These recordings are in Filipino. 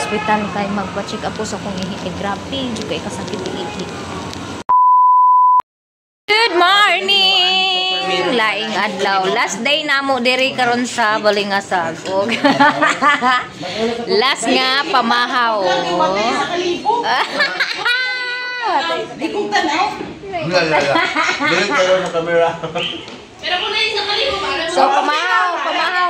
ospital kay magpa-check up po sa kong ihi. Grabe, juga ikasakit ihi. Good morning! Laing adlaw. Last day namo diri karon sa Balingasagog. Last nga pamahaw. Di kong tanaw. Dili karon na kamera. Pero kung na isa kalibo para So pamahaw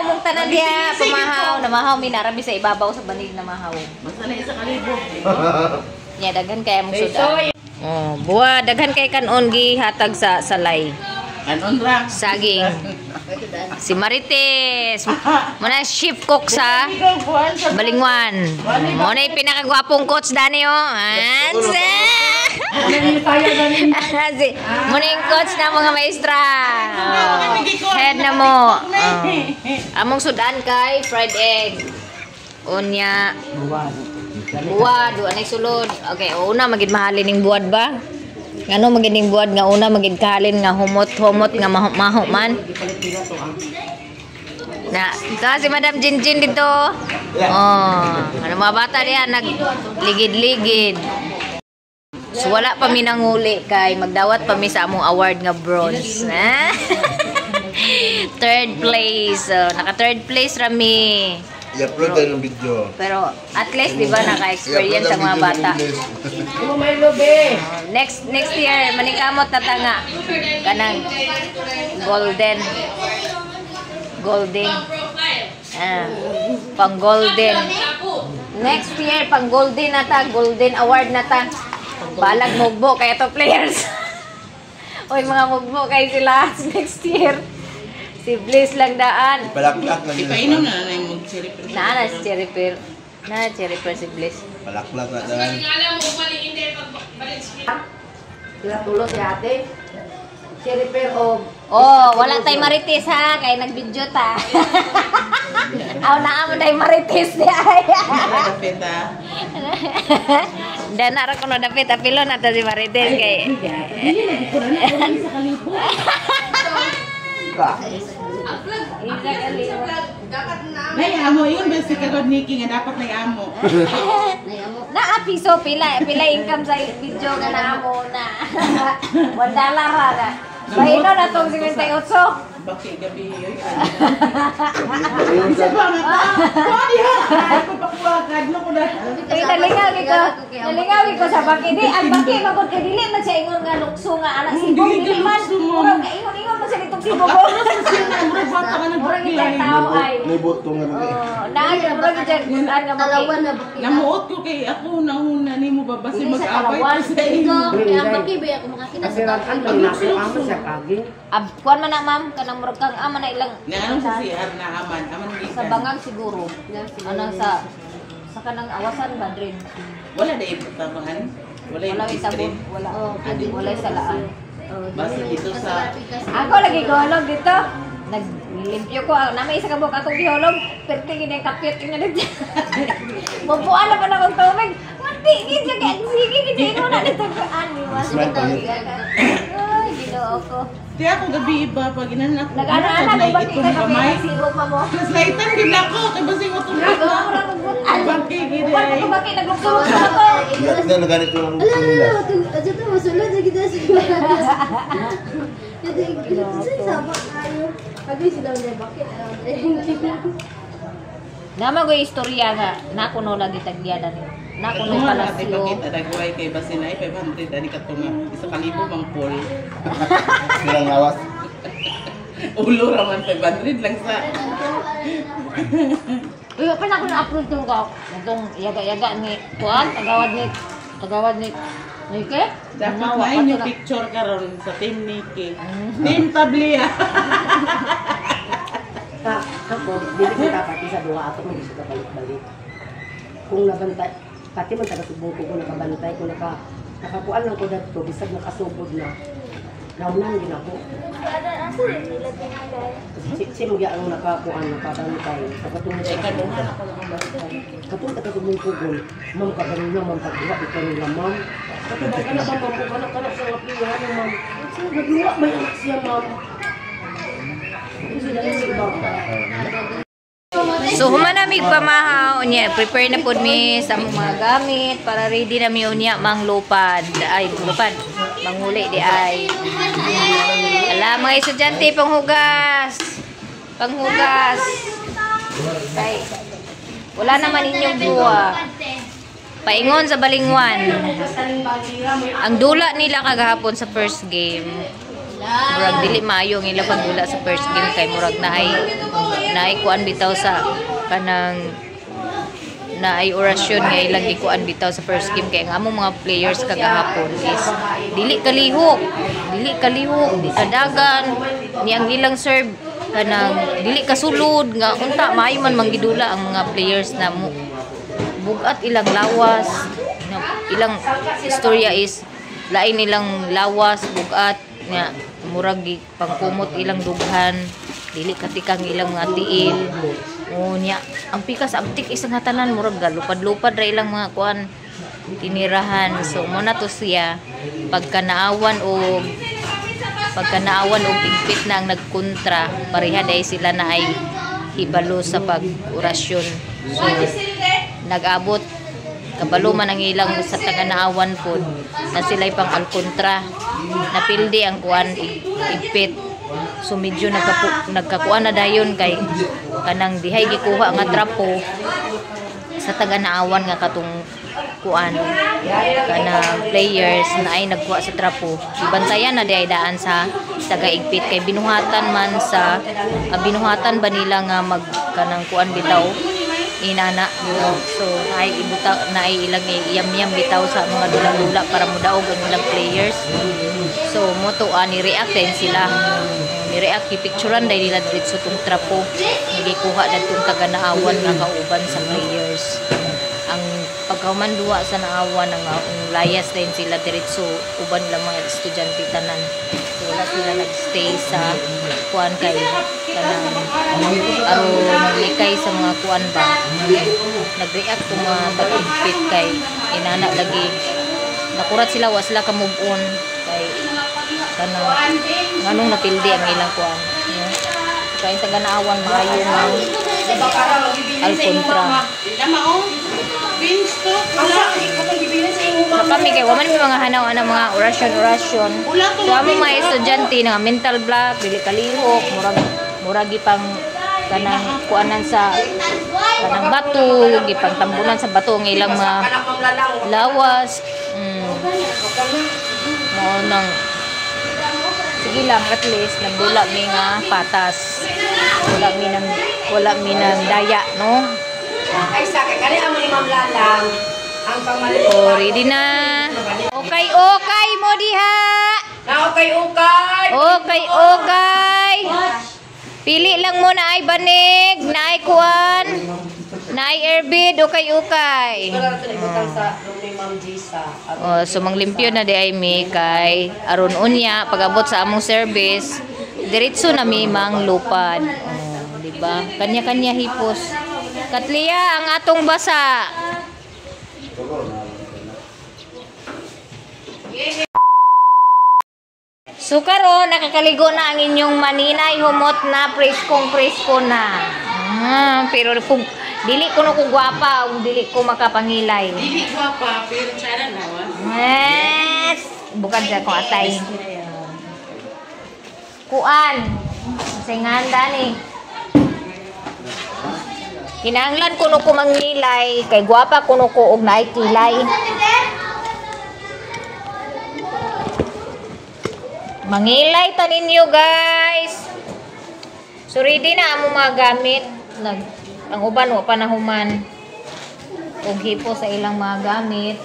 mong tanan diya, pamahaw, namahaw minarabi sa ibabaw sa banig na mahaw. basta na isa kalibo. Nya daghan kay among sudan. Oh, buwa daghan kay kanon gi hatag sa salay. Anon ra? Saging. Si Marites, muna chef cook sa Balingwan. Mo na pinakagwapong coach dani oh. Anse. Muna yung coach na mga maestra. Head na mo. Among sudan kay fried egg. Unya. Buwad, anay sulod. Okay, una magid mahalin ning buwad ba? Ngano magid ning buwad nga una magid kahalin nga humot-humot nga maho man. Na, ito si Madam Jinjin dito. Oh, ano mga bata diyan nagligid-ligid. So wala pa mi nanguli kay magdawat pa mi sa among award nga bronze. Third place. So, naka third place rami. I-upload tayo ng video. Pero at least di ba naka-experience ang mga bata. Next year manikamot na tanga kanang golden. Pang golden. Next year pang golden na ta, golden award na ta. Balag mugbo kay to players. Oy mga mugbo kay sila next year. Si Bliss lang daan. Palaklak lang yun. Ipainom na na yung cherry pear. Na si cherry pear. Na cherry pear si Bliss. Palaklak na daan. Alam mo mali hindi pagbalik siya. Sila tulot si ate. Cherry pear o... Oh, wala tay Marites ha, kay nag-video ta. Aw na amo tay Marites di ay. Dapit ah. Dan ara kuno dapit apilo na ta si Marites kay. Nay amo yun basta kagod Nikki nga dapat nay amo. Na piso pila income sa video nga na amo na. $1 ra. Bayino na tong 78. Bakit gabi yoy. Isa pa nga. Pwede ha. Ako pakuwagad no ko na. Ay nalingawi ko sa baki di ang baki magod kay dili man siya ingon nga lukso nga anak si Bob dili man murag ingon man sa nitong si Bob. Murag bata ka nang Murag itong tao ay. Liboto nga nag Naagin murag itong butan nga Talawan baki. na bukid. Namuot ko kay ako nahuna nimo ba basi Dili sa mag-away Talawan. ko sa imo. Ang bakit ba ako makakita sa bakit? Ang nasa amo sa kaging. Kuan man na ma'am kanang murag kang ama na ilang Na anong sa CR na aman sa bangang siguro. Anang sa kanang awasan Madrid. wala na iputabahan. Wala yung Wala sabon, wala. Wala sa laan. basta dito sa Ako lagi gihulog dito. Naglimpyo ko. Namay isa kabuk akong gihulog. Pero tingin yung kapit nga dito. Mabuan na pa na akong tubig. Mati, gidya kaya. Sige, gidya ko na dito. Ani, mas ay, ginoo ko. di ako gabi iba pag inanak ko. Nag-ana-ana kung bakit ka kami sibog pa mo. Plus lighter din ako kay basi mo tulog na. Bakit gid Upan ko bakit naglugsulog sa ako. Iyak na naganit ko lang Ala, nila. aja tuh masulad lagi dah sih. Jadi saya sama kayo. Pagi sila udah bakit. Naman ko istorya nga. Nakuno lagi tagdiada niyo. Nakuno pala Ate siyo. bakit adagway kay basi na 500 ani katunga. Isa kalibo mang pool. Silang lawas. Ulo raman 500 lang sa. Uy, pa na ako na-upload itong ko. Itong yaga-yaga ni Kuan, tagawad ni Nike. Dapat na yung picture karon sa team Nikki. Team Tablia. Ako, dili kita pati sa duha ato mo gusto ka balik-balik. Kung nabantay, pati man taga-subong ko kung nakabantay, kung nakakuan lang ko dito, bisag nakasubod na. Naunan din ako. Si Mugya ang nakakuan, nakabantay. Kapatungkol sa Kaduhan ako lang bantay. katong taga-subong ko kung ma'am kabarin na ma'am pagduha, ito nila ma'am. Katubay ka na ba ma'am, kung anak-anak sa mga piyahan na ma'am. Nagluwa ba yung anak siya ma'am? Kasi dahil si Ibang. So human na mig pamahaw unya, prepare na pud mi sa among mga gamit para ready na mi unya mang lupad. Ay, lupad. Manghuli di ay. Ala mga estudyante panghugas. Panghugas. Kay wala naman inyong duwa. Paingon sa balingwan. Ang dula nila kagahapon sa first game. Murag dili maayo ang ila pagdula sa first game kay murag naay kuan bitaw sa kanang naay orasyon nga ilang gikuan bitaw sa first game kay ang among mga players kagahapon is dili kalihok, di kadagan ni ang ilang serve kanang dili kasulod nga unta maayo man manggidula ang mga players na mo bugat ilang lawas ilang istorya is lain ilang lawas bugat nga murag pangkumot ilang dughan dili katikang ilang mga tiil nya ang pikas abtik isang hatanan murag galupad-lupad ra ilang mga kuan tinirahan so mo na to siya pagkanaawan og igpit na ang nagkontra pareha dai sila na ay hibalo sa pag-orasyon so nag-abot kabalo man ang ilang sa taga-naawan pod na sila'y pang alkontra napildi ang kuan igpit so medyo nagkakuan na dayon kay kanang dihay gikuha nga trapo sa taga-naawan nga katong kuan kanang players na ay nagkuha sa trapo ibantayan na diay daan sa taga-igpit kay binuhatan ba nila nga mag kanang kuan bitaw inana so ay ibuta na ay ilang iyam-yam bitaw sa mga dula-dula para mudaog ang ilang players so moto ani react din sila ni react picturean dai nila diretso tong trapo gikuha dadtong taga-naawan nga kauban sa players ang pagkahumanduwa sa naawan ang layas din sila diretso uban lang mga estudyante tanan so wala sila nagstay sa kuan kay kanang aron likay sa mga kuan ba nag-react kung mga tag-igpit kay inana lagi nakurat sila wa sila ka move on kay kanang nganong napildi ang ilang kuan kay taga-naawan maayo ng alkontra so kami kay waman may mga hanaw ng mga orasyon so among mga estudyante nga mental block dili kalihok murag gipang kanang kuanan sa kanang bato gipang tambunan sa bato ng ilang mga lawas mo nang sige lang at least nagdula mi nga patas wala mi nang daya no Ay sa kani amo ni Ma'am Lalang ang pamalit. Oh, ready na. Okay mo diha. Na okay. Pili lang mo na ay banig, na ay kuan, na ay airbid, okay. Oh, so manglimpyo na di ay mi kay aron unya pag-abot sa among service, diretso na mi mang lupad. Oh, di ba? Kanya-kanya hipos. Katliya ang atong basa. So karon nakakaligo na ang inyong maninay humot na presko na. Pero kung dili ko no ko gwapa, dili ko makapangilay. Dili gwapa pero tsara naman. Yes. Bukan sa kong atay. Kuan. Singanda ni. Kinahanglan kuno ko mangilay kay gwapa kuno ko og naay kilay. Mangilay ta ninyo guys. So ready na amo mga gamit. Ang uban wa pa nahuman. Og hipo sa ilang mga gamit.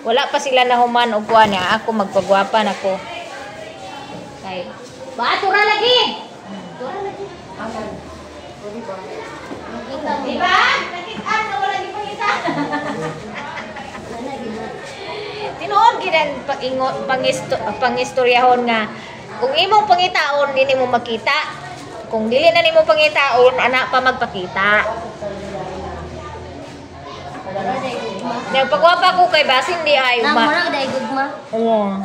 Wala pa sila nahuman og kuan niya. Ako magpagwapa nako. Batura lagi. Diba? Nakita na wala di pangita. Tinuod gidan pangistoryahon nga kung imong pangitaon dili mo makita. Kung dili na nimo pangitaon ana pa magpakita. Nagpagwapa ko kay basin di ay uma. Namura day gugma. Oo.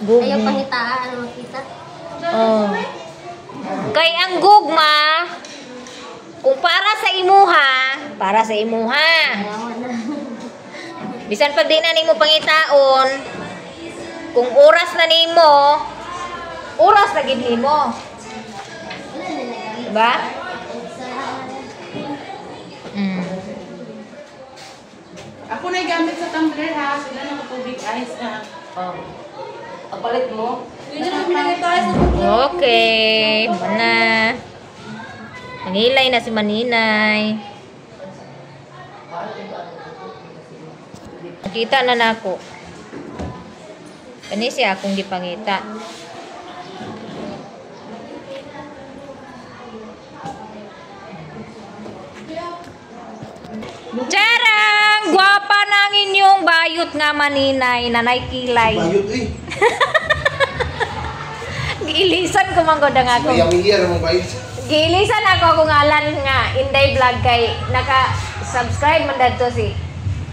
Gugma. pangitaan makita. Oh. Kay ang gugma, kung para sa imuha, para sa imuha. Bisan pag di na nimo pangitaon, kung oras na nimo, oras na gid nimo. Diba? Ako na gamit sa tumbler ha. Sila na matubig ice na. Oh. Ang palit mo? Okay, mana. Manilay na si Maninay. Kita na nako. Kani siya akong gipangita. Charang! Gwapa nang inyong bayot nga Maninay, nanay kilay. Bayot eh. Giilisan ko man gud ang ako. Mayamiyar mong bayot. Giilisan ako akong ngalan nga Inday Vlog kay naka-subscribe man dadto si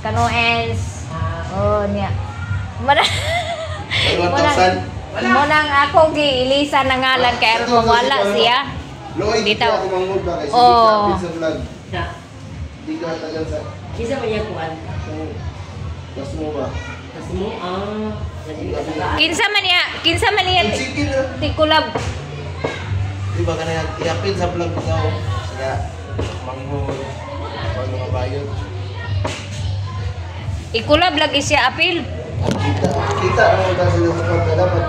Kanoens. Oh niya. Muna. 1,000. Munang ako giilisan na ngalan kay aron mawala siya. Loy, Dito. ako mangod ba kasi Oh. sa vlog. Na. Di ka tagal sa Isa man yan kuhan. tas mo ba? Kasi mo, Kinsa man niya Sige na. tikulab. Di ba ka na iapin sa vlog ko sila manghod pag mga bayot. Ikulab lagi siya apil. Kita naman tayo sila sa kwarta dapat.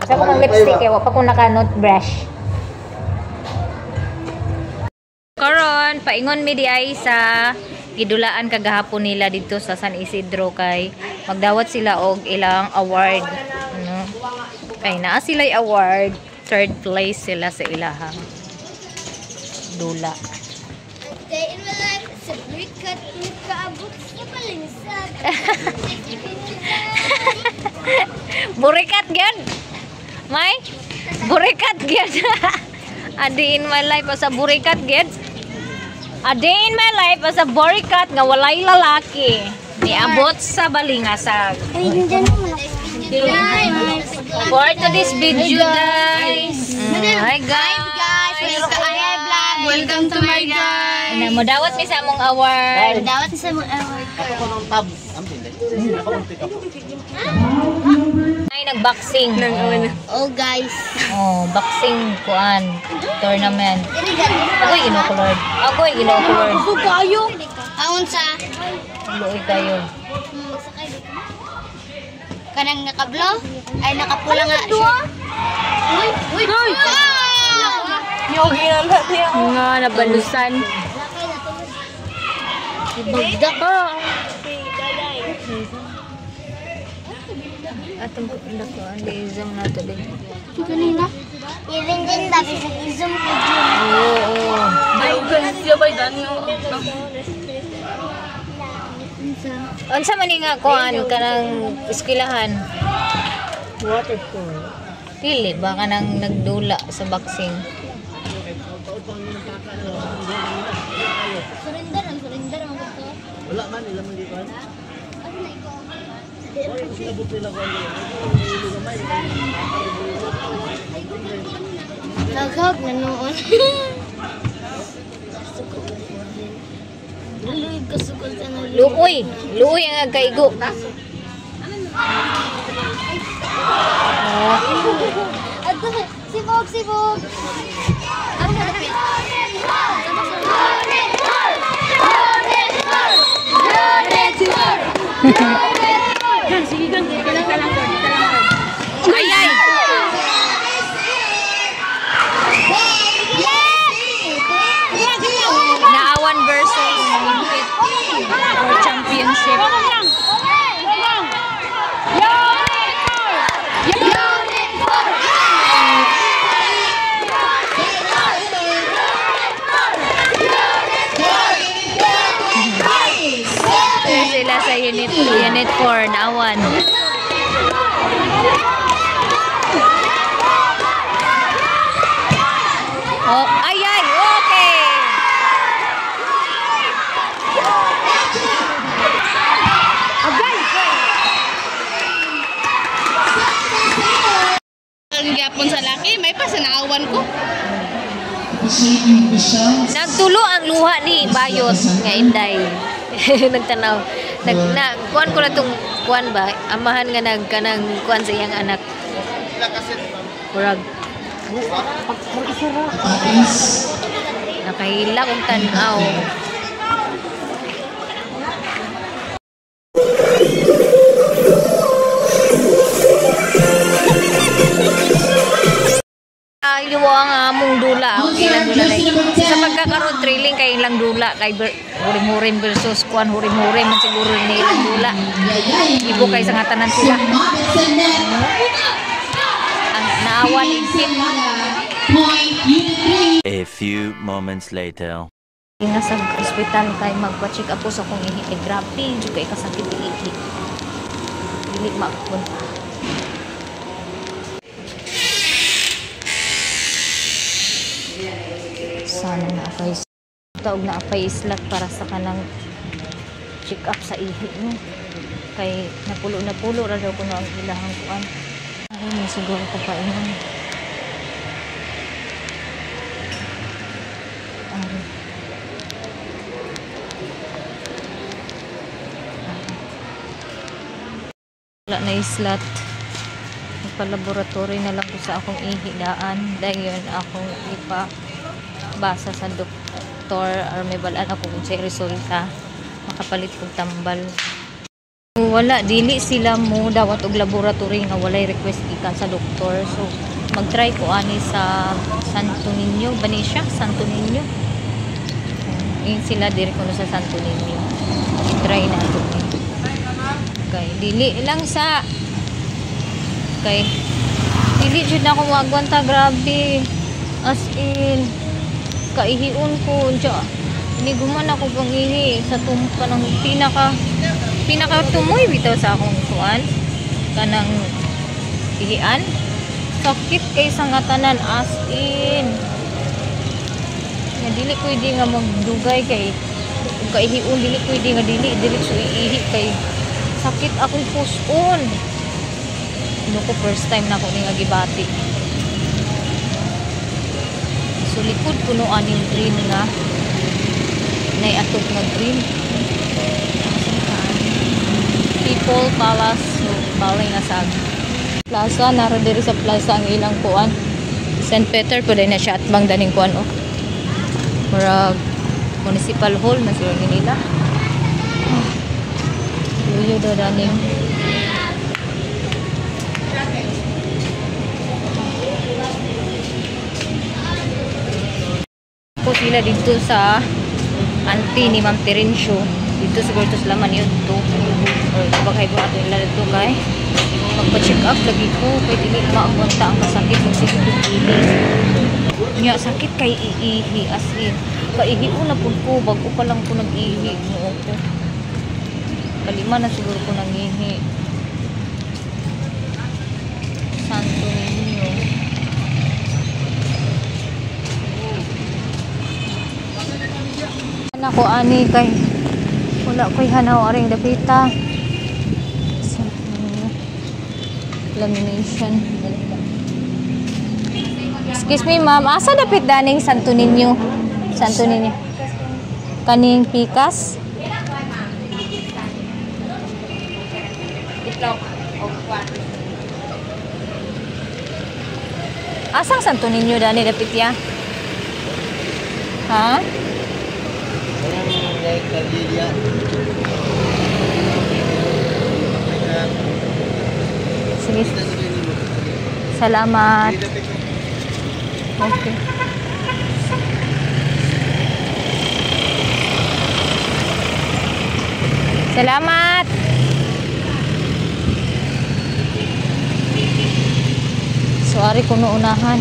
Sa ko ng lipstick kay wa pa ko naka-note brush. Karon paingon mi di ay sa gidulaan kagahapon nila dito sa San Isidro kay magdawat sila og ilang award. Ano? Kay naa sila'y award, third place sila sa ilahang dula. Day in my life, sa brikat, nagkaabot sa balingsag. Burikat gyud. May burikat gyud. A day in my life as a burikat gyud. A day in my life as a burikat nga walay lalaki. Niabot sa balingasag. For today's video guys. Hi guys. Welcome to my guys. Na mo dawat mi sa among award. Dawat sa mga award ko. Ay nagboxing. Oh guys. Oh, boxing kuan tournament. Agoy ginokulord. Agoy ginokulord. kayo. Aun sa Luoy kayo. magsakay dito. Kanang nakablo ay nakapula nga siya. Uy. Yogi na natin. Nga nabalusan. Ibagdak. Atong pupinda ko ang izong na to din. Kanina. Even din dati sa izom ko dyan. Oo. Unsa man nga kuan kanang eskwelahan? Water polo. Dili ba kanang nagdula sa boxing? Surrender ang gusto. Wala man ila man dito. Ano na ikaw? Laghag na noon. Luloy kasukol sa nalulog. Luoy, luoy ang agkaigo. Ato, sibog. Ang malapit. Ay! Naawan versus Olympic or championship. Sila sa unit 4 naawan. Oh, ay, okay. may pasanaawan ko. Nagtulo ang luha ni Bayot nga Inday. Nagtanaw. Kuan ko na tong kuan ba? Amahan nga nagkanang kuan sa iyang anak. Murag. Nakahila kong tanaw. Ayaw ang among dula. Ilang dula na sa pagkakaroon trailing kay ilang dula kay hurim-hurim versus kuan hurim-hurim man siguro ni ilang dula. Ibo kay sa ngatanan sila. Ang naawan isin. A few moments later. Nga sa ospital kay magpa-check up ko sa kong ihi. Grabe, jud kay kasakit ihi. Dili makon. Sana na-apply taog na-apply slot para sa kanang check up sa ihi no? Kay napulo ra daw kuno ang ilahang kuan. Ay siguro ko pa ingon. Wala na slot. Nagpa-laboratory na lang ko sa akong ihidaan. Dayon akong basa sa doktor or may balaan ako kung sa resulta makapalit kong tambal. Wala, dili sila mo dawat og laboratory nga walay request ikan sa doktor. So mag-try ko ani sa Santo Niño, Benicia, Santo Niño. Yun sila dire ko sa Santo Niño. I-try na ito. Okay, dili lang sa dili jud na ako magwanta, grabe. As in kaihiun ko dya. Iniguman ako pang ihi sa tumpa ng pinaka tumoy bitaw sa akong kuan kanang ihian. Sakit kay sa ngatanan as in. Nga dili ko di nga magdugay kay kaihiun dili ko di nga dili diretso iihi kay sakit akong puson. Ano ko first time na ako ni nga gibati. So likod kuno aning green nga naiatog nga green People Palace balay nga sa plaza nara diri sa plaza ang ilang kuan St. Peter pud na siya at bang daning kuan o murag municipal hall na sila nila luyo daw daning po sila dito sa auntie ni Ma'am Terencio dito siguro ito sila man yun to or bagay ko ato nila dito kay magpa-check up lagi ko kay dili maabunta ang masakit ng sikit niya sakit kay iihi as in kaihi ko na po bago pa lang ko nag-ihi no ko kalima na siguro ko nang-ihi Santo Niño. Ako ani kay wala ko'y hanaw aring dapita lamination. Excuse me ma'am, asa dapit daning Santo Niño? Santo Niño kaning pikas asang Santo Niño dani dapit ya ha? Sige. Salamat. Okay. Salamat. Sorry kung naunahan.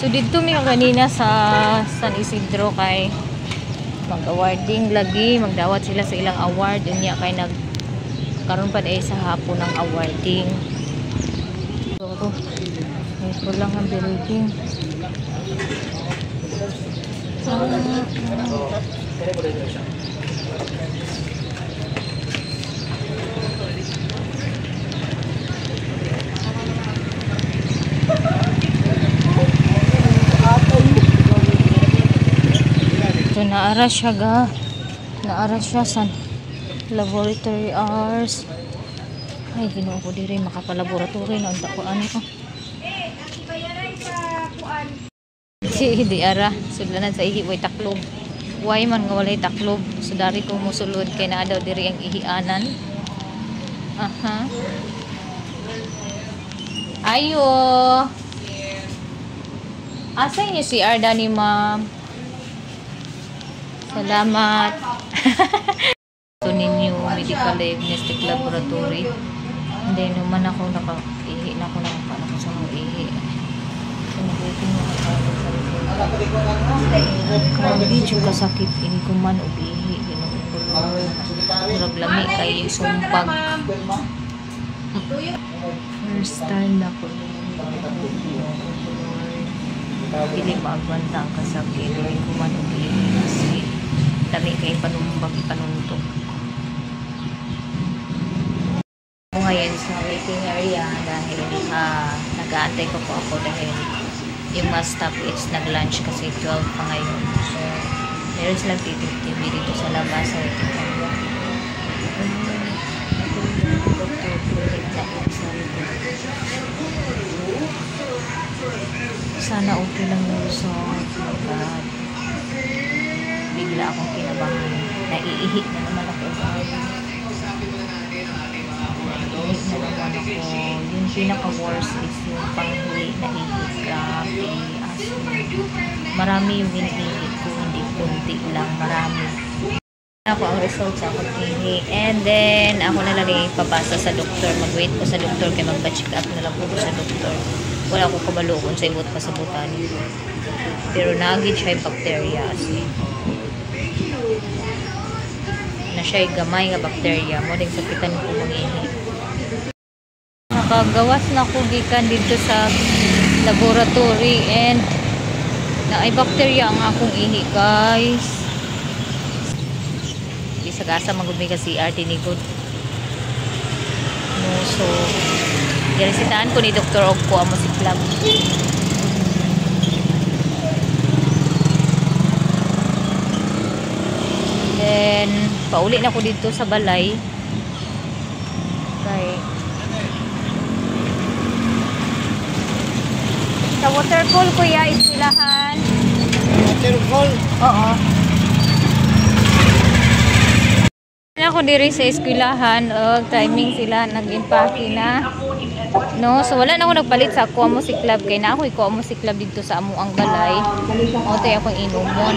So dito mi kanina sa San Isidro kay mag-awarding lagi, magdawat sila sa ilang award unya kay karon pa sa hapon ng awarding. So ito lang ang building. So naara siya ga. Naara siya sa laboratory hours. Ay, Ginoo ko diri makapalaboratory na unta ko ano ko. Si di ara sudlanan sa ihi way taklob. Way man nga walay taklob. So dari ko mosulod kay naa daw diri ang ihianan. Aha. Ayo. Asa niyo si Arda ni ma'am? Salamat. Ito ninyo medical diagnostic laboratory. Hindi naman ako nakaihi na ako nakakano sa mga ihi. So mabuti mo nakakano sa hindi yung kasakit ini ko man o ihi. Murag lami kay sumpag. First time na ko hindi maagwanta ang kasakit hindi ko man o ihi kasi lami kay panumbag ipanuntok. Ako ngayon sa waiting area dahil nag-aantay pa po ako dahil yung mga staff is nag-lunch kasi 12 pa ngayon. So, meron silang TV dito sa labas sa waiting area. Sana okay lang yung result. Bigla akong kinabahan. Naiihi na naman ako. Yung pinaka-worst is yung panghuli na ihit. Grabe, aso. Marami yung hinihit ko, hindi kunti lang, marami. Ako ang result sa akong ihi. And then, ako na lang ipapasa sa doktor. Mag-wait ko sa doktor kaya magpa-check up na lang po sa doktor. Wala ko kabalo kung sa ibot pa sa butan. Pero nagid siya yung bacteria. Na siya yung gamay nga bacteria. Mo din sakitan ko mangihi. Nakagawas na ko gikan dito sa laboratory and na ay bacteria ang akong ihi guys. Isagasa magumi ka CR tinigod. No, so giresitahan ko ni Dr. Ogko amo si Club. Then pauli na ko dito sa balay. Kay sa waterfall kuya istilahan. Waterfall? Oo. Ako diri sa eskwelahan timing sila nag-impake na no, so wala na ako nagpalit sa Aqua Music Club kay na ako Aqua Music Club dito sa amo ang balay o tayo akong inumon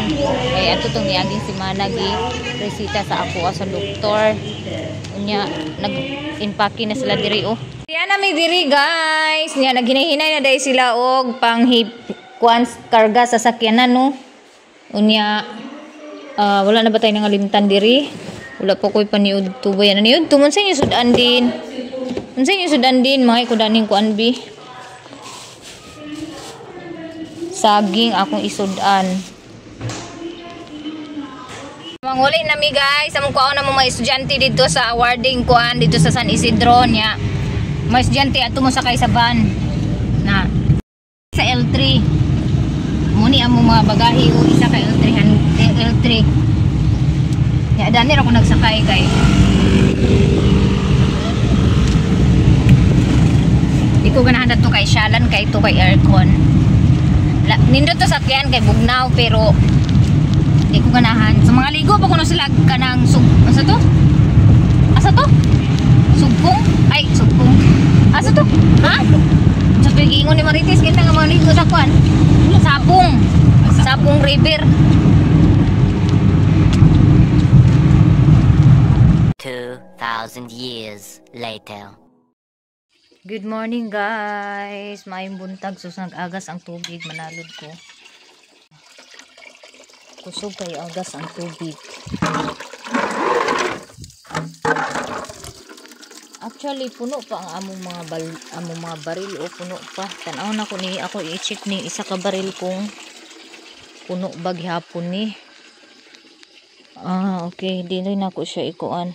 ay ato tong niaging si Managi resita sa ako sa doktor unya nag-impake na sila diri oh. Diyan na may diri guys niya naghinahinay na dai sila og panghip kuan karga sa sakyanan no unya wala na ba tayo nangalimtan diri. Wala po ko'y paniud tubo yan. Niud tumon sa inyo sudan din. Unsa inyo sudan din mga ikudaning kuan bi. Saging akong isudan. Manguli na mi guys. Among kuan na mga estudyante dito sa awarding kuan dito sa San Isidro nya. Mga estudyante ato mo sakay sa van na sa L3. Muni among mga bagahe o isa ka L3. Ya, dani ako nagsakay kay. Di ko ganahan to kay Shalan kay to kay aircon. Nindot to sakyan kay bugnaw pero di ko ganahan. Sa mga ligo pa kuno sila kanang asa to? Asa to? Sugpong? Ay, sugpong. Asa to? Ha? Sa tuig-ingon ni Marites kita nga mga ligo sa kwan. Sapong. Sapong River. 2,000 years later. Good morning guys. Maayong buntag sus nag-agas ang tubig manalod ko. Kusog kay agas ang tubig. Actually puno pa ang among mga baril o puno pa. Tan-aw na ko ni ako i-check ni isa ka baril kung puno ba gihapon ni. Okay, dili na ko siya ikuan.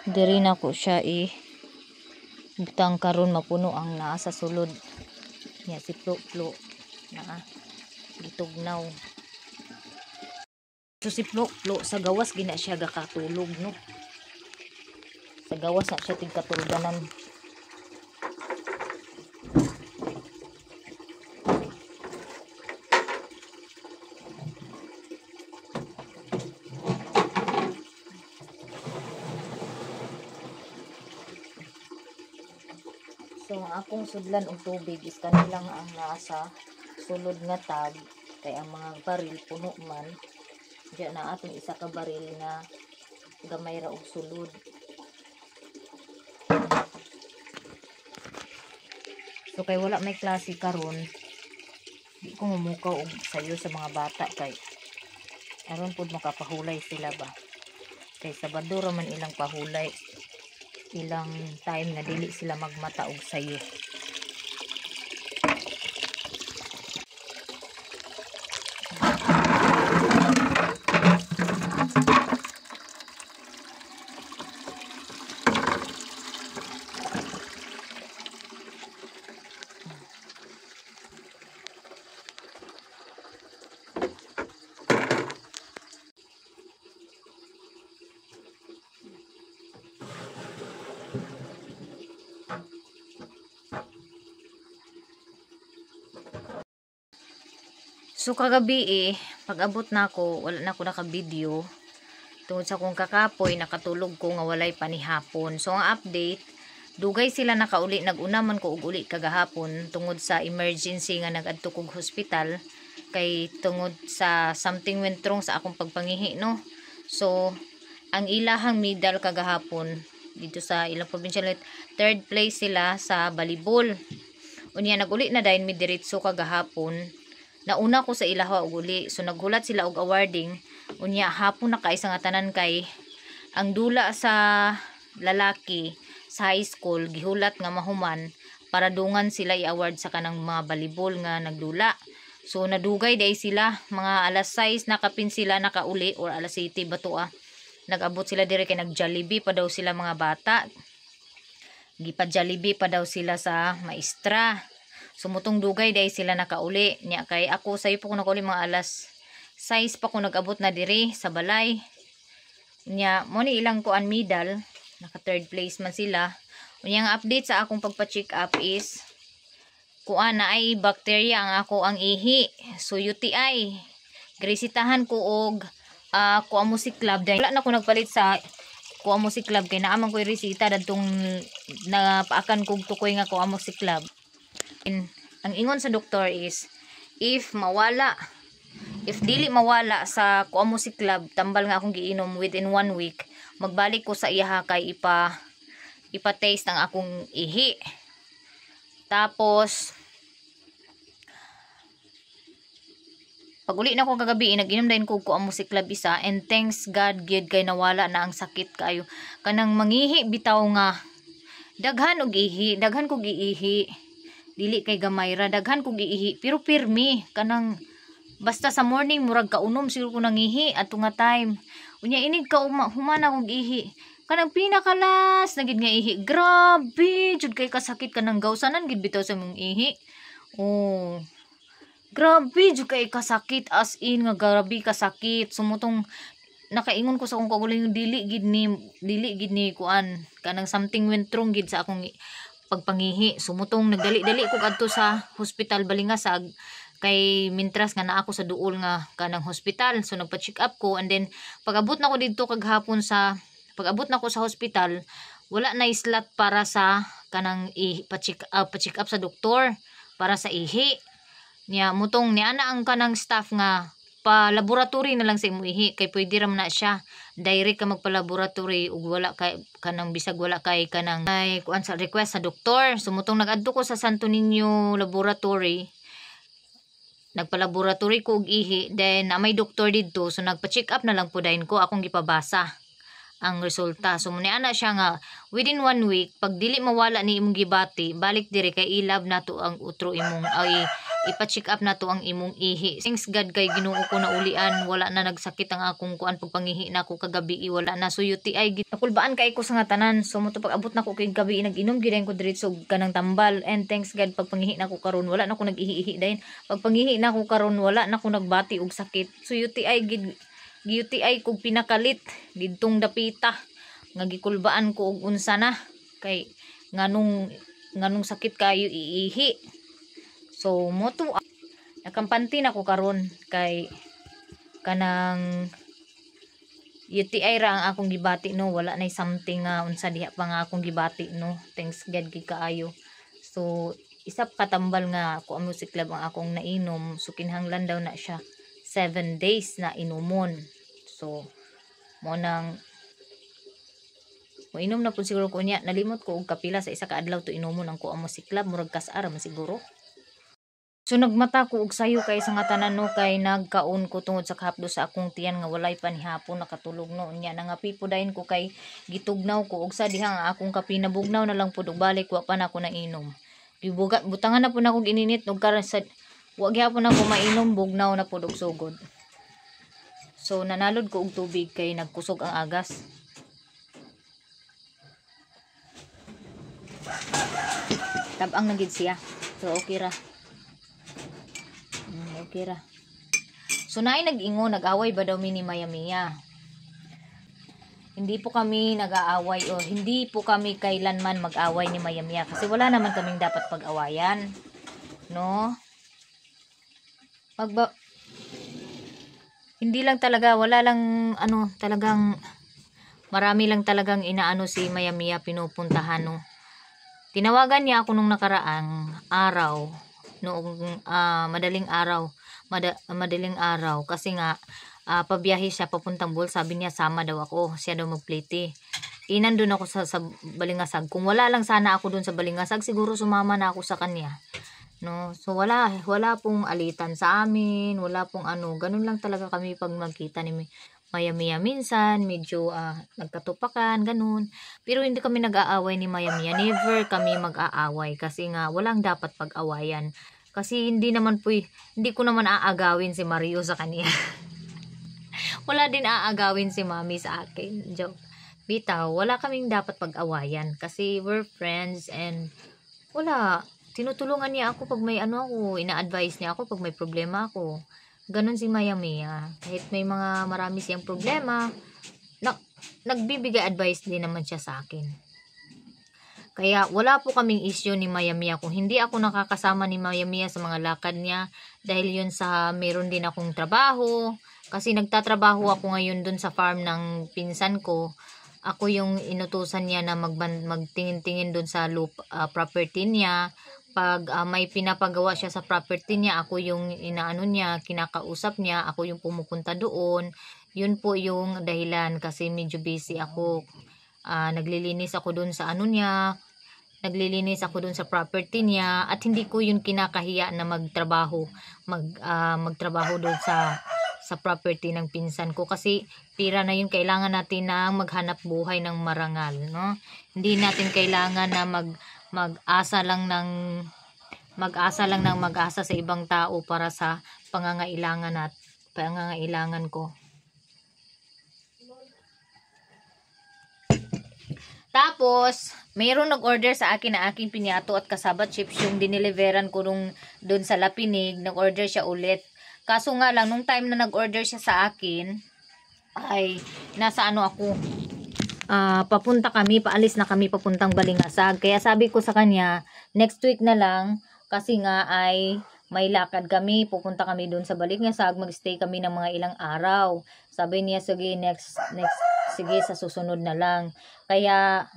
Diri na ko siya butang karon mapuno ang naa sa sulod niya si Plo na gitugnaw. So si Plo sa gawas gina siya gakatulog no. Sa gawas na siya tigkatuluganan. So ang akong sudlan og tubig is kanilang ang nasa sulod nga tab kay ang mga baril puno man. Diyan na atong isa ka baril nga gamay ra og sulod. So kay wala may klase karon, di ko mumukaw og sayo sa mga bata kay aron pud makapahulay sila ba. Kay Sabado ra man ilang pahulay. Ilang time na dili sila magmata og sayo. So kagabi pag-abot na ako, wala na ako naka-video. Tungod sa kong kakapoy, nakatulog ko nga walay panihapon. So ang update, dugay sila nakauli, nag-unaman ko og uli kagahapon tungod sa emergency nga nag-adto kog hospital kay tungod sa something went wrong sa akong pagpangihi no. So ang ilahang medal kagahapon dito sa ilang provincial, third place sila sa volleyball. Unya nag-uli na dayon mi diretso kagahapon. Nauna ko sa ilaha og uli, so naghulat sila og awarding. Unya hapon na kay nga tanan kay ang dula sa lalaki sa high school gihulat nga mahuman para dungan sila i-award sa kanang mga volleyball nga nagdula. So nadugay day sila mga alas 6 nakapin sila nakauli or alas 7 batua. Nag-abot sila dire kay nag-Jollibee pa daw sila mga bata. Gipa-Jollibee pa daw sila sa maestra. Sumutong dugay day sila nakauli niya kay ako sayo po ko nakauli mga alas 6 pa ko nag-abot na diri sa balay niya mo ni ilang kuan medal, naka third place man sila. Unya ang update sa akong pagpa-check up is kuan na ay bacteria ang ako ang ihi, so UTI. Grisitahan ko og Kuamusi Club dahil wala na ko nagpalit sa Kuamusi Club kay naaman ko resita dadtong napaakan kog tukoy nga Kuamusi Club. Ang ingon sa doktor is if dili mawala sa Kuamusi Club tambal nga akong giinom within 1 week, magbalik ko sa iha kay ipa-taste ang akong ihi. Tapos pag uli na ko kagabi nag-inom din ko Kuamusi Club isa, and thanks God gid kay nawala na ang sakit kayo kanang mangihi bitaw nga daghan og ihi, daghan kog iihi. Dili kay gamay ra, daghan kog iihi pero pirmi kanang basta sa morning murag kaunom siguro ko nangihi ato nga time. Unya inig ka humana kog ihi kanang pinakalas na gid nga ihi, grabe jud kay kasakit kanang gawsanan gid bitaw sa mong ihi. Oh, grabe jud kay kasakit, as in nga grabe kasakit. Sumutong nakaingon ko sa akong kaguling dili gid ni kuan kanang something went wrong gid sa akong pagpangihi. Sumutong nagdali-dali ko adto sa hospital Balingasag kay mintras nga naa ako sa duol nga kanang hospital. So nagpa-check up ko, and then pag-abot na ko didto kaghapon sa pag-abot na ko sa hospital, wala na slot para sa kanang pa-check up sa doktor para sa ihi. Niya mutong niya na ang kanang staff nga pa laboratory na lang sa imo ihi kay pwede ra man na siya direct ka magpa laboratory ug wala kay kanang bisag wala kay kanang ay kuan sa request sa doktor. Sumutong nag-adto ko sa Santo Niño laboratory, nagpa-laboratory ko og ihi, then na may doktor didto, so nagpa-check up na lang po dayon ko, akong gipabasa ang resulta. So muna ana siya nga within 1 week pag dili mawala ni imong gibati, balik dire kay ilab nato ang utro imong ay ipa-check up nato ang imong ihi. Thanks God kay Ginoo ko na ulian, wala na nagsakit ang akong kuan pagpangihi nako kagabi, wala na. So UTI gid nakulbaan kay ko sa nga tanan. So mo to pag abot nako kay gabi nag-inom gid ko diretso kanang tambal, and thanks God pagpangihi nako karon wala na ko nag-ihi-ihi dayon. Pagpangihi nako karon wala na ko nagbati og sakit. So UTI gid UTI kog pinakalit didtong dapita nga gikulbaan ko og unsa na kay nganong sakit kayo iihi. So mo to nakampanti na ko karon kay kanang UTI ra ang akong gibati no, wala nay something nga unsa diha pa nga akong gibati no. Thanks God gid kaayo. So isap katambal nga ako ang music club ang akong nainom, so kinahanglan daw na siya 7 days na inumon. So mo nang inom na po siguro ko niya, nalimot ko og kapila sa isa ka adlaw to inumon ang ko ang music club, murag kas-ara man siguro. So nagmata ko og sayo kay sa nga tanan no, kay nagkaon ko tungod sa kahapdo sa akong tiyan nga walay panihapon nakatulog no. Unya nangapi po dayon ko kay gitugnaw ko og sa diha nga akong kape nabugnaw na lang pud og balik wa pa na ako nainom. Butangan na po na ako gininit og karon sa wa gyapon ako mainom, bugnaw na pud og sugod. So nanalod ko og tubig kay nagkusog ang agas. Tabang na gid siya. So okay ra. Okay ra. So naay nag-ingo, nag-away ba daw mi ni Maya Mia? Hindi po kami nag-aaway o hindi po kami kailanman mag-away ni Maya Mia kasi wala naman kaming dapat pag-awayan. No? Hindi lang talaga, wala lang ano, talagang marami lang talagang inaano si Maya Mia pinupuntahan no. Tinawagan niya ako nung nakaraang araw, noong madaling araw kasi nga pabiyahe siya papuntang Bohol. Sabi niya sama daw ako, siya daw magplete. Nandun ako sa Balingasag. Kung wala lang sana ako dun sa Balingasag, siguro sumama na ako sa kanya. No, so wala pong alitan sa amin, wala pong ano, ganun lang talaga kami pag magkita ni Maya Mia. Minsan medyo nagkatupakan ganun, pero hindi kami nag-aaway ni Maya Mia. Never kami mag-aaway kasi nga walang dapat pag-awayan. Kasi hindi ko naman aagawin si Mario sa kanya. Wala din aagawin si Mami sa akin. Joke. Bitaw, wala kaming dapat pag-awayan kasi we're friends and wala. Tinutulungan niya ako pag may ano ako, ina-advise niya ako pag may problema ako. Ganon si Maya Mia. Kahit may marami siyang problema, nagbibigay advice din naman siya sa akin. Kaya wala po kaming issue ni Maya Mia. Kung hindi ako nakakasama ni Maya Mia sa mga lakad niya, dahil yun sa meron din akong trabaho. Kasi nagtatrabaho ako ngayon dun sa farm ng pinsan ko. Ako yung inutusan niya na magtingin-tingin dun sa property niya. Pag may pinapagawa siya sa property niya, ako yung inaano niya, kinakausap niya, ako yung pumupunta doon. Yun po yung dahilan kasi medyo busy ako. Naglilinis ako doon sa ano niya, naglilinis ako doon sa property niya, at hindi ko yun kinakahiya na magtrabaho doon sa property ng pinsan ko kasi pira na yun, kailangan natin na maghanap buhay ng marangal, no? Hindi natin kailangan na mag-asa lang ng mag-asa sa ibang tao para sa pangangailangan ko. Tapos, mayroong nag-order sa akin na aking pinyato at kasaba chips yung dineliveran ko doon sa Lapinig. Nag-order siya ulit. Kaso nga lang, nung time na nag-order siya sa akin, ay nasa ano ako, paalis na kami papuntang Balingasag. Kaya sabi ko sa kanya, next week na lang, kasi nga ay may lakad kami, pupunta kami doon sa Balingasag, mag-stay kami ng mga ilang araw. Sabi niya, sige, sige, sa susunod na lang. Kaya,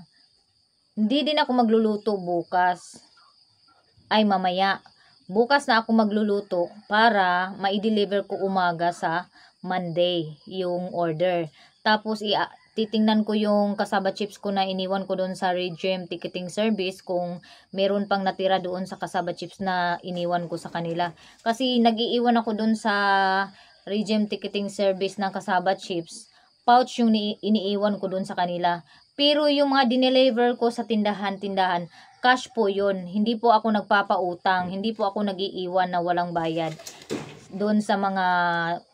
hindi din ako magluluto bukas. Ay, mamaya. Bukas na ako magluluto para ma-deliver ko umaga sa Monday yung order. Tapos, titingnan ko yung kasaba chips ko na iniwan ko doon sa Regime Ticketing Service kung meron pang natira doon sa kasaba chips na iniwan ko sa kanila. Kasi nag-iiwan ako doon sa Regime Ticketing Service ng kasaba chips. Pouch yung iniiwan ko doon sa kanila. Pero yung mga dineliver ko sa tindahan, cash po yun. Hindi po ako nagpapautang. Hindi po ako nag-iiwan na walang bayad. Doon sa mga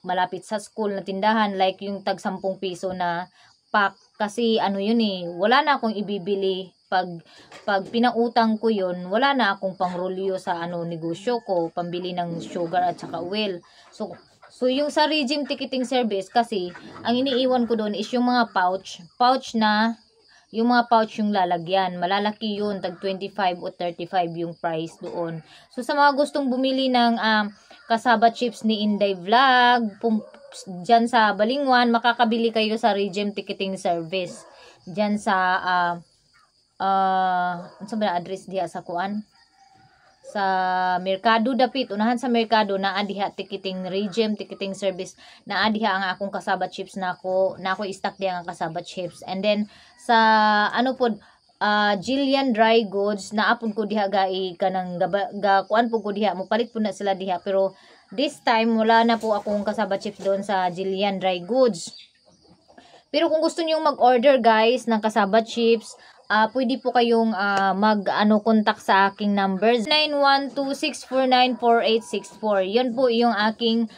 malapit sa school na tindahan, like yung tag 10 piso na pack. Kasi ano yun wala na akong ibibili. Pag pinautang ko yun, wala na akong pangrolyo sa negosyo ko, pambili ng sugar at saka oil. So, So, yung sa regime ticketing service, kasi, ang iniiwan ko doon is yung mga pouch na, yung mga pouch yung lalagyan. Malalaki yun, tag 25 o 35 yung price doon. So, sa mga gustong bumili ng kasaba chips ni Inday Vlog, dyan sa Balingwan, makakabili kayo sa regime ticketing service. Dyan sa, ano ba address diha sa kuan? Sa Merkado dapit, unahan sa Merkado na adiha ticketing regime ticketing service na adiha ang akong kasaba chips na ako stock diha ang kasaba chips. And then sa ano pod Jillian Dry Goods na apod ko diha gai kanang kuan po ko diha mo palit po na sila diha, pero this time wala na po akong kasaba chips doon sa Jillian Dry Goods. Pero kung gusto niyo mag-order guys ng kasaba chips, pwede po kayong contact sa aking numbers 912-649-4864. Yun po yung aking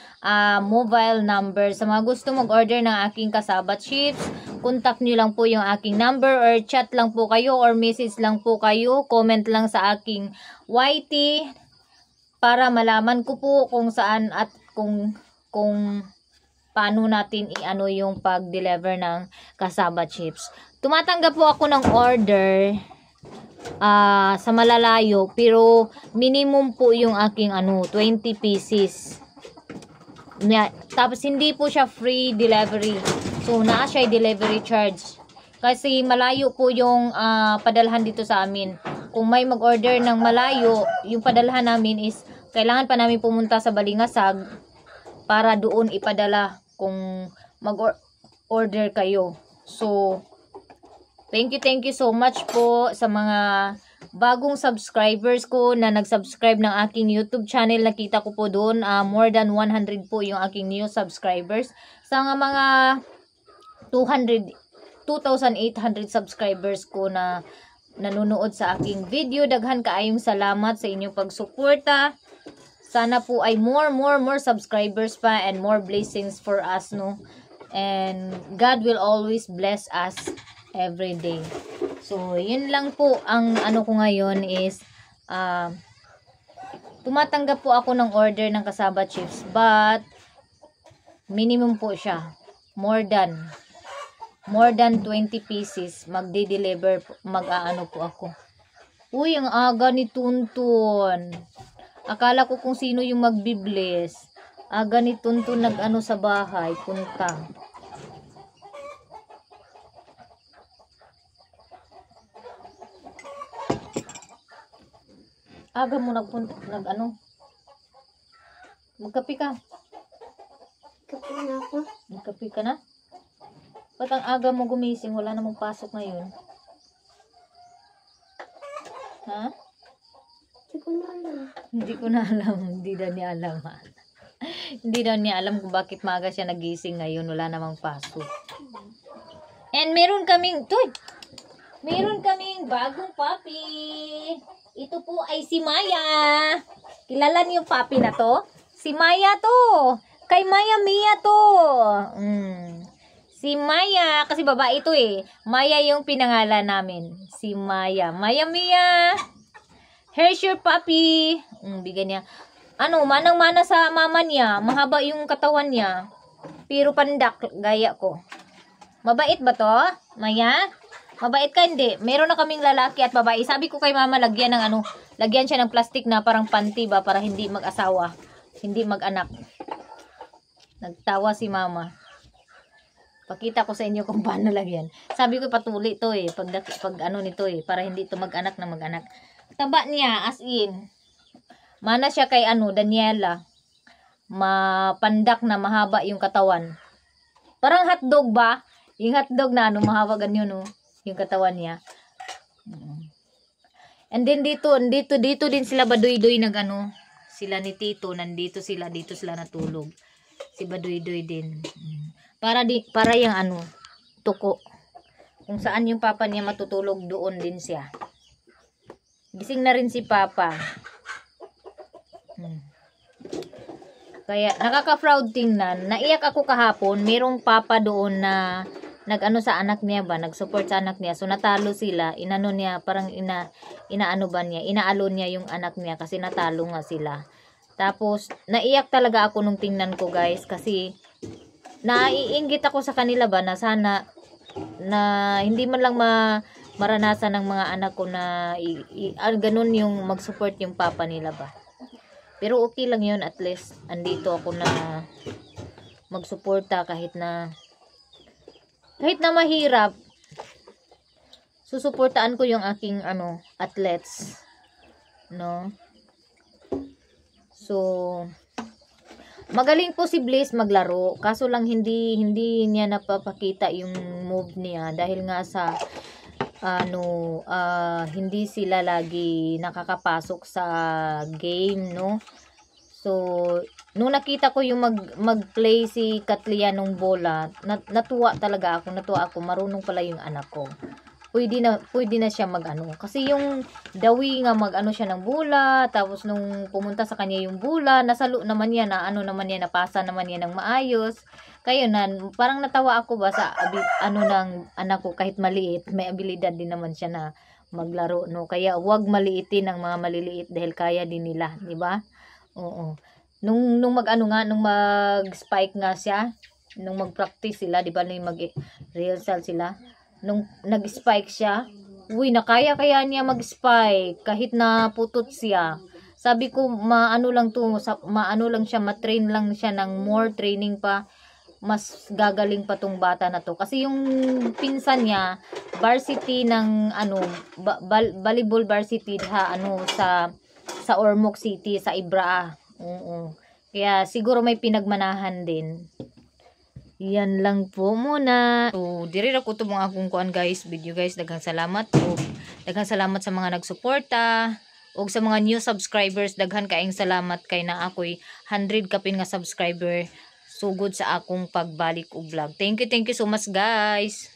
mobile number. Sa mga gusto mag-order ng aking kasaba chips, contact nyo lang po yung aking number or chat lang po kayo or message lang po kayo. Comment lang sa aking YT para malaman ko po kung saan at kung paano natin i-ano yung pag-deliver ng kasaba chips. Tumatanggap po ako ng order sa malalayo, pero minimum po yung aking 20 pieces. Tapos hindi po siya free delivery. So naa siya delivery charge. Kasi malayo po yung padalhan dito sa amin. Kung may mag-order ng malayo, yung padalhan namin is kailangan pa namin pumunta sa Balingasag para doon ipadala kung mag-order kayo. So thank you so much po sa mga bagong subscribers ko na nag-subscribe ng aking YouTube channel. Nakita ko po doon, more than 100 po yung aking new subscribers. Sa mga 2,800 subscribers ko na nanonood sa aking video, daghan kaayong salamat sa inyong pagsuporta. Sana po ay more subscribers pa and more blessings for us, no? And God will always bless us every day. So, yun lang po ang ko ngayon is tumatanggap po ako ng order ng kasaba chips, but minimum po siya. More than 20 pieces magde-deliver, mag-aano po ako. Uy, ang aga ni Tuntun. Akala ko kung sino yung magbi-bless. Aga ni Tuntun nag-ano sa bahay, punta. Aga mo nagpunta, magkape ka. Kape na ako. Magkape ka na? Ba't ang aga mo gumising? Wala namang pasok ngayon. Ha? Hindi ko na alam. Hindi daw niya alam, ha? Hindi daw niya alam kung bakit maaga siya nagising ngayon. Wala namang pasok. And meron kaming bagong puppy. Ito po ay si Maya. Kilala niyo yung puppy na to? Si Maya to. Kay Maya Mia to. Si Maya. Kasi babae ito eh. Maya yung pinangalan namin. Si Maya. Maya Mia. Here's your puppy. Bigyan niya. Manang-mana sa mama niya. Mahaba yung katawan niya. Pero pandak. Gaya ko. Mabait ba to? Maya? Mabait ka, hindi. Meron na kaming lalaki at babae. Sabi ko kay mama, lagyan siya ng plastic na parang panty ba, para hindi mag-asawa, hindi mag-anak. Nagtawa si mama. Pakita ko sa inyo kung paano lagyan. Sabi ko patuli to eh, pag nito eh, para hindi to mag-anak na mag-anak. Taba niya, as in. Mana siya kay Daniela. Mapandak na mahaba yung katawan. Parang hotdog ba? Yung hotdog na mahaba ganyan, no? Yung katawan niya. And then dito din sila Baduy-Duy sila ni Tito, dito sila natulog. Si Baduy-Duy din. Para yung tuko. Kung saan yung papa niya matutulog, doon din siya. Gising na rin si papa. Kaya nakaka-proud tingnan. Naiyak ako kahapon, merong papa doon na sa anak niya ba, nag-support sa anak niya. So natalo sila, parang inaalon niya yung anak niya kasi natalo nga sila. Tapos naiyak talaga ako nung tingnan ko, guys, kasi naiinggit ako sa kanila ba na sana na hindi man lang maranasan ng mga anak ko na ganun yung mag-support yung papa nila ba. Pero okay lang yun, at least andito ako na magsuporta kahit na mahirap. Susuportaan ko yung aking athletes, no? So magaling po si Bliss maglaro, kaso lang hindi niya napapakita yung move niya dahil nga sa hindi sila lagi nakakapasok sa game, no? So nung nakita ko yung mag-play si Katlia nung bola, natuwa ako, marunong pala yung anak ko. Pwede na siya kasi yung dawi nga siya ng bola, tapos nung pumunta sa kanya yung bola, nasalo naman niya na napasa naman niya ng maayos. Kaya parang natawa ako ba sa ng anak ko, kahit maliit, may abilidad din naman siya na maglaro, no? Kaya wag maliitin ang mga maliliit dahil kaya din nila, di ba? Oo. Nung mag-spike nga siya, nung mag-practice sila, di ba, nung mag-rehearsal sila, nung nag-spike siya, nakaya niya mag-spike kahit na putot siya. Sabi ko, maano lang siya, matrain lang siya ng more training pa, mas gagaling pa tong bata na to. Kasi yung pinsan niya, varsity ng volleyball varsity sa Ormoc City, sa Ibraa. Oo. Kaya siguro may pinagmanahan din. Yan lang po muna. So, diri ra ko to mga akong kuan, guys, video, guys. Daghang salamat po. Daghang salamat sa mga nagsuporta ug sa mga new subscribers. Daghan kaayong salamat kay na ako'y 100 kapin nga subscriber sugod sa akong pagbalik og vlog. Thank you so much, guys.